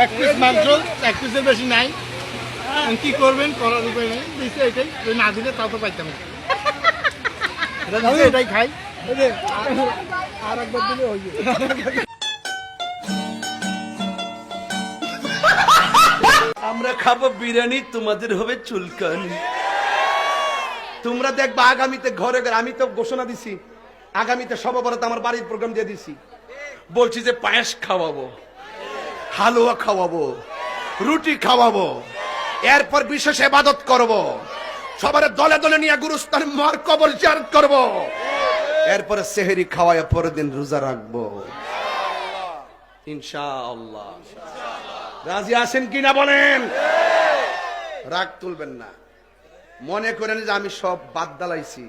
এক পিস মাংস, এক পিসের বেশি নাই। কি করবেন, করার উপায় নেই। দিচ্ছে এটাই, না দিলে তাও তো পাইতাম না। এটাই খাই। আর একবার দিলে হয়ে যাবে। আমরা খাবো বিরিয়ানি, তোমাদের হবে চুলকানি। তোমরা দেখবা আগামীতে ঘরে ঘরে, আমি তো ঘোষণা দিছি আগামীতে সর্ববরত আমার বাড়ির প্রোগ্রাম দিয়ে দিছি। বলছি যে পায়েস খাওয়াবো, হালুয়া খাওয়াবো, রুটি খাওয়াবো, এরপর বিশেষ ইবাদত করব, সবার দলে দলে নিয়ে গুরুস্থান মার কবর জিয়ারত করব, এরপরে সেহরি খাওয়ায় পরের দিন রোজা রাখবো ইনশাআল্লাহ। রাজি আছেন কিনা বলেন? রাগ তুলবেন না, মনে করেন যে আমি সব বাদ দালাইছি।